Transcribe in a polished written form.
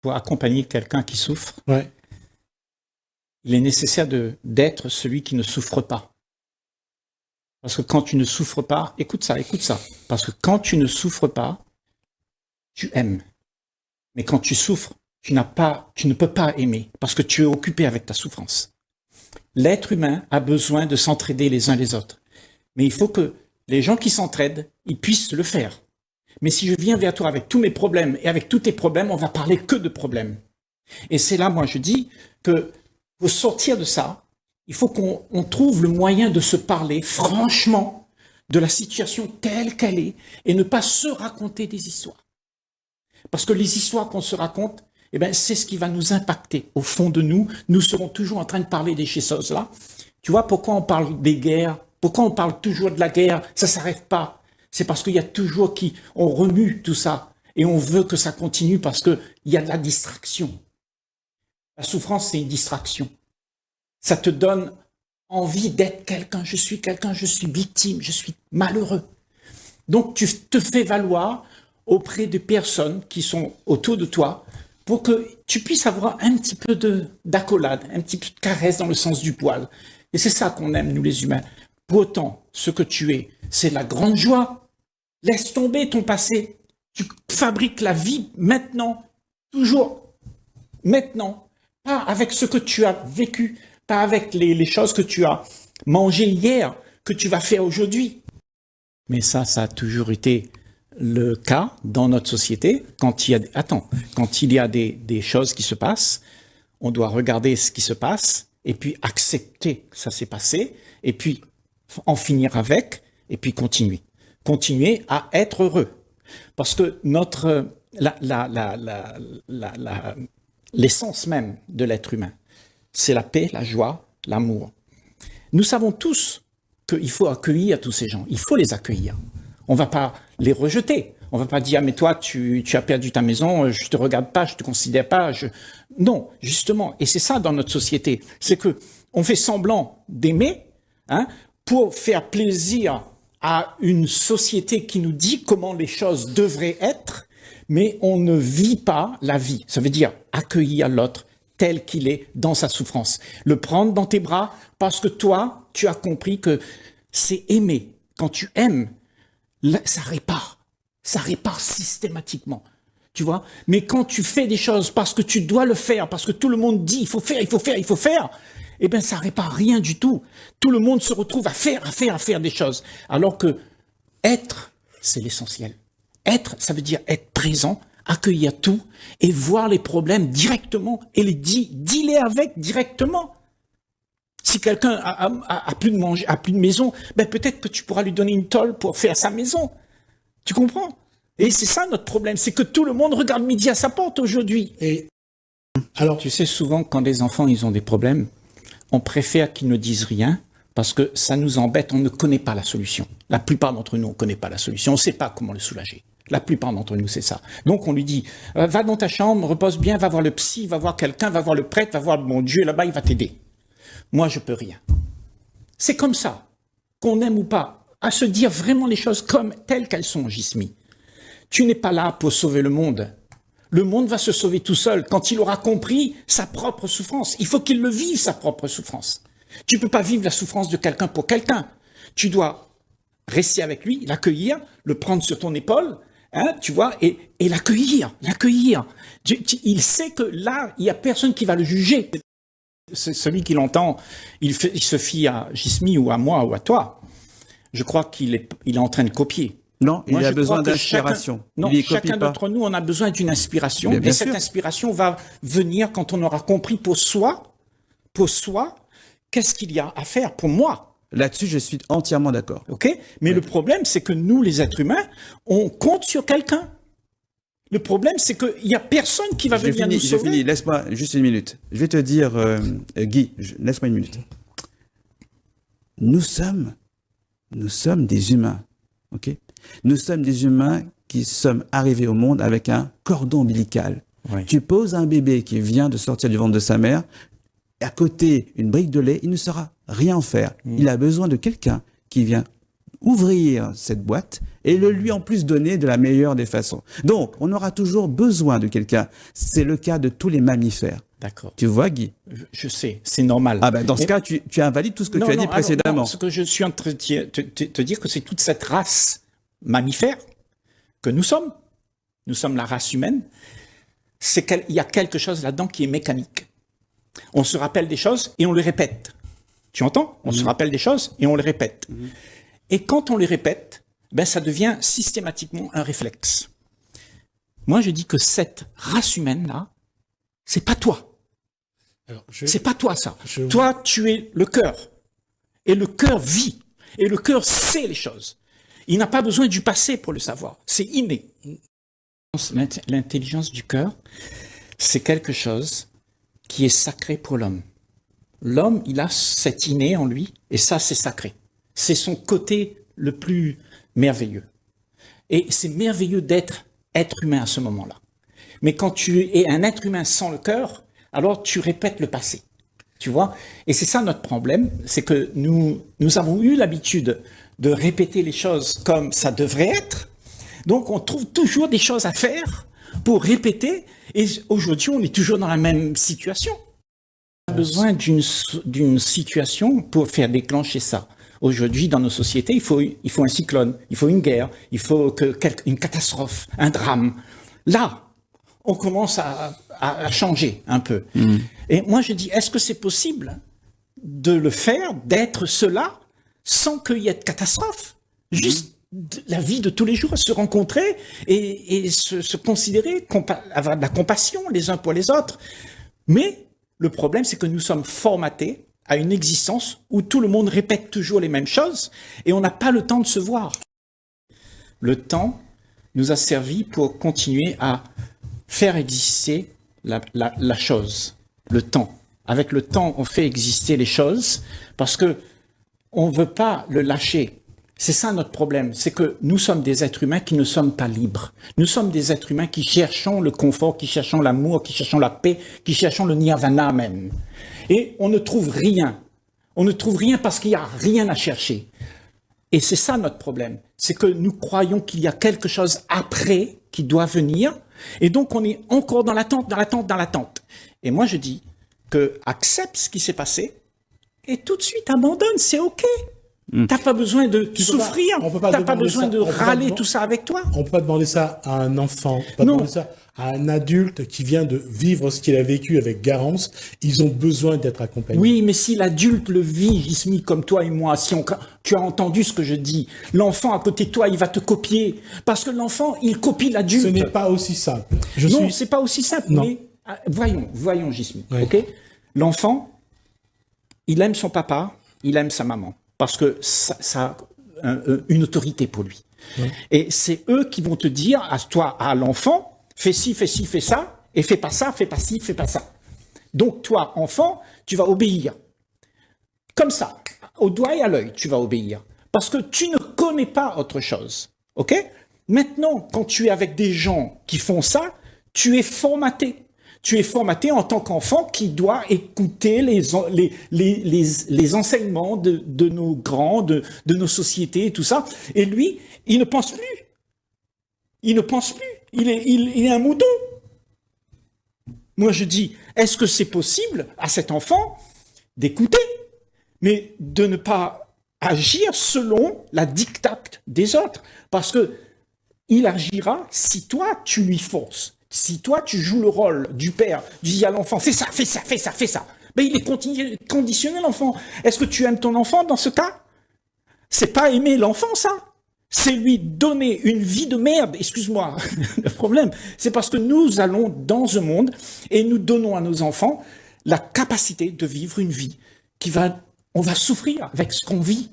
pour accompagner quelqu'un qui souffre, Ouais. il est nécessaire d'être celui qui ne souffre pas. Parce que quand tu ne souffres pas, écoute ça. Parce que quand tu ne souffres pas, tu aimes. Mais quand tu souffres, tu ne peux pas aimer parce que tu es occupé avec ta souffrance. L'être humain a besoin de s'entraider les uns les autres. Mais il faut que les gens qui s'entraident, ils puissent le faire. Mais si je viens vers toi avec tous mes problèmes et avec tous tes problèmes, on va parler que de problèmes. Et c'est là, moi, je dis que pour sortir de ça, il faut qu'on trouve le moyen de se parler franchement de la situation telle qu'elle est et ne pas se raconter des histoires. Parce que les histoires qu'on se raconte, eh ben, c'est ce qui va nous impacter. Au fond de nous, nous serons toujours en train de parler de ces choses-là. Tu vois pourquoi on parle des guerres? Pourquoi on parle toujours de la guerre? Ça s'arrête pas. C'est parce qu'il y a toujours on remue tout ça. Et on veut que ça continue parce qu'il y a de la distraction. La souffrance, c'est une distraction. Ça te donne envie d'être quelqu'un. Je suis victime, je suis malheureux. Donc, tu te fais valoir auprès de personnes qui sont autour de toi pour que tu puisses avoir un petit peu d'accolade, un petit peu de caresse dans le sens du poil. Et c'est ça qu'on aime, nous les humains. Pour autant, ce que tu es, c'est la grande joie. Laisse tomber ton passé. Tu fabriques la vie maintenant, toujours maintenant, pas avec ce que tu as vécu, pas avec les choses que tu as mangées hier, que tu vas faire aujourd'hui. Mais ça a toujours été le cas dans notre société. Quand il y a des choses qui se passent, on doit regarder ce qui se passe et puis accepter que ça s'est passé et puis en finir avec et puis continuer. Continuer à être heureux. Parce que l'essence même de l'être humain, c'est la paix, la joie, l'amour. Nous savons tous qu'il faut accueillir tous ces gens. Il faut les accueillir. On ne va pas les rejeter. On ne va pas dire, mais toi, tu as perdu ta maison, je ne te regarde pas, je ne te considère pas. Non, justement. Et c'est ça dans notre société. C'est que on fait semblant d'aimer pour faire plaisir à une société qui nous dit comment les choses devraient être, mais on ne vit pas la vie. Ça veut dire accueillir l'autre tel qu'il est dans sa souffrance. Le prendre dans tes bras parce que toi, tu as compris que c'est aimer. Quand tu aimes, ça répare. Ça répare systématiquement. Tu vois? Mais quand tu fais des choses parce que tu dois le faire, parce que tout le monde dit il faut faire, eh bien, ça répare rien du tout. Tout le monde se retrouve à faire des choses. Alors que être, c'est l'essentiel. Être, ça veut dire être présent, accueillir tout et voir les problèmes directement et les dealer avec directement. Si quelqu'un a plus de manger, a plus de maison, ben peut-être que tu pourras lui donner une tôle pour faire sa maison. Tu comprends? Et c'est ça notre problème, c'est que tout le monde regarde midi à sa porte aujourd'hui. Et alors, tu sais, souvent quand les enfants ils ont des problèmes, on préfère qu'ils ne disent rien parce que ça nous embête, on ne connaît pas la solution. La plupart d'entre nous, on ne connaît pas la solution, on ne sait pas comment le soulager. La plupart d'entre nous, c'est ça. Donc on lui dit, va dans ta chambre, repose bien, va voir le psy, va voir quelqu'un, va voir le prêtre, va voir mon Dieu là-bas, il va t'aider. Moi, je peux rien. C'est comme ça, qu'on aime ou pas, à se dire vraiment les choses comme telles qu'elles sont, Gismi. Tu n'es pas là pour sauver le monde. Le monde va se sauver tout seul quand il aura compris sa propre souffrance. Il faut qu'il le vive, sa propre souffrance. Tu ne peux pas vivre la souffrance de quelqu'un pour quelqu'un. Tu dois rester avec lui, l'accueillir, le prendre sur ton épaule, tu vois, et l'accueillir. Il sait que là, il n'y a personne qui va le juger. C'est celui qui l'entend, il se fie à Gismi ou à moi ou à toi. Je crois qu'il est en train de copier. Non, il a besoin d'inspiration. Chacun d'entre nous, on a besoin d'une inspiration. Et cette inspiration va venir quand on aura compris pour soi, qu'est-ce qu'il y a à faire pour moi. Là-dessus, je suis entièrement d'accord. Ok, mais le problème, c'est que nous, les êtres humains, on compte sur quelqu'un. Le problème, c'est qu'il n'y a personne qui va venir nous sauver. Je finis, laisse-moi juste une minute. Je vais te dire, Guy, laisse-moi une minute. Nous sommes des humains, ok? Nous sommes des humains qui sommes arrivés au monde avec un cordon ombilical. Oui. Tu poses un bébé qui vient de sortir du ventre de sa mère, à côté une brique de lait, il ne saura rien faire. Il a besoin de quelqu'un qui vient ouvrir cette boîte et le lui en plus donner de la meilleure des façons. Donc, on aura toujours besoin de quelqu'un. C'est le cas de tous les mammifères. D'accord. Tu vois, Guy? Je sais, c'est normal. Ah ben, dans ce cas, tu invalides tout ce que tu as dit précédemment. Non, ce que je suis en train de te dire que c'est toute cette race mammifère que nous sommes la race humaine, c'est qu'il y a quelque chose là-dedans qui est mécanique. On se rappelle des choses et on les répète. Tu entends? On se rappelle des choses et on les répète. Et quand on les répète, ben ça devient systématiquement un réflexe. Moi, je dis que cette race humaine-là, c'est pas toi. C'est pas toi, ça. Toi, tu es le cœur. Et le cœur vit. Et le cœur sait les choses. Il n'a pas besoin du passé pour le savoir. C'est inné. L'intelligence du cœur, c'est quelque chose qui est sacré pour l'homme. L'homme, il a cet inné en lui, et ça, c'est sacré. C'est son côté le plus merveilleux. Et c'est merveilleux d'être être humain à ce moment-là. Mais quand tu es un être humain sans le cœur, alors tu répètes le passé. Tu vois? Et c'est ça notre problème, c'est que nous avons eu l'habitude de répéter les choses comme ça devrait être. Donc on trouve toujours des choses à faire pour répéter. Et aujourd'hui, on est toujours dans la même situation. On a besoin d'une situation pour faire déclencher ça. Aujourd'hui, dans nos sociétés, il faut un cyclone, il faut une guerre, il faut une catastrophe, un drame. Là, on commence à changer un peu. Et moi, je dis, est-ce que c'est possible de le faire, d'être cela, sans qu'il y ait de catastrophe? Juste la vie de tous les jours, se rencontrer et se considérer, avoir de la compassion les uns pour les autres. Mais le problème, c'est que nous sommes formatés à une existence où tout le monde répète toujours les mêmes choses et on n'a pas le temps de se voir. Le temps nous a servi pour continuer à faire exister la chose, le temps. Avec le temps, on fait exister les choses parce que on veut pas le lâcher. C'est ça notre problème, c'est que nous sommes des êtres humains qui ne sommes pas libres. Nous sommes des êtres humains qui cherchons le confort, qui cherchons l'amour, qui cherchons la paix, qui cherchons le nirvana même. Et on ne trouve rien. On ne trouve rien parce qu'il n'y a rien à chercher. Et c'est ça notre problème. C'est que nous croyons qu'il y a quelque chose après qui doit venir. Et donc on est encore dans l'attente, dans l'attente, dans l'attente. Et moi je dis que accepte ce qui s'est passé et tout de suite abandonne, c'est OK. T'as pas besoin de souffrir, t'as pas besoin de râler tout ça avec toi. On peut pas demander ça à un enfant, on peut pas demander ça à un adulte qui vient de vivre ce qu'il a vécu avec Garance. Ils ont besoin d'être accompagnés. Oui, mais si l'adulte le vit, Jismi, comme toi et moi, tu as entendu ce que je dis, l'enfant à côté de toi, il va te copier. Parce que l'enfant, il copie l'adulte. Ce n'est pas aussi simple. C'est pas aussi simple. Non. Mais voyons, Jismi. Oui. OK? L'enfant, il aime son papa, il aime sa maman. Parce que ça a une autorité pour lui. Oui. Et c'est eux qui vont te dire à l'enfant, fais ci, fais ci, fais ça, et fais pas ça, fais pas ci, fais pas ça. Donc toi, enfant, tu vas obéir. Comme ça, au doigt et à l'œil, tu vas obéir. Parce que tu ne connais pas autre chose. OK? Maintenant, quand tu es avec des gens qui font ça, tu es formaté. Tu es formaté en tant qu'enfant qui doit écouter les enseignements de nos grands, de nos sociétés et tout ça. Et lui, il ne pense plus. Il ne pense plus. Il est un mouton. Moi, je dis, est-ce que c'est possible à cet enfant d'écouter, mais de ne pas agir selon la dictate des autres? Parce que il agira si toi, tu lui forces. Si toi, tu joues le rôle du père, tu dis à l'enfant, fais ça, fais ça, fais ça, fais ça. Ben, il est conditionné, l'enfant. Est-ce que tu aimes ton enfant dans ce cas? C'est pas aimer l'enfant, ça. C'est lui donner une vie de merde. Excuse-moi. Le problème, c'est parce que nous allons dans un monde et nous donnons à nos enfants la capacité de vivre une vie on va souffrir avec ce qu'on vit.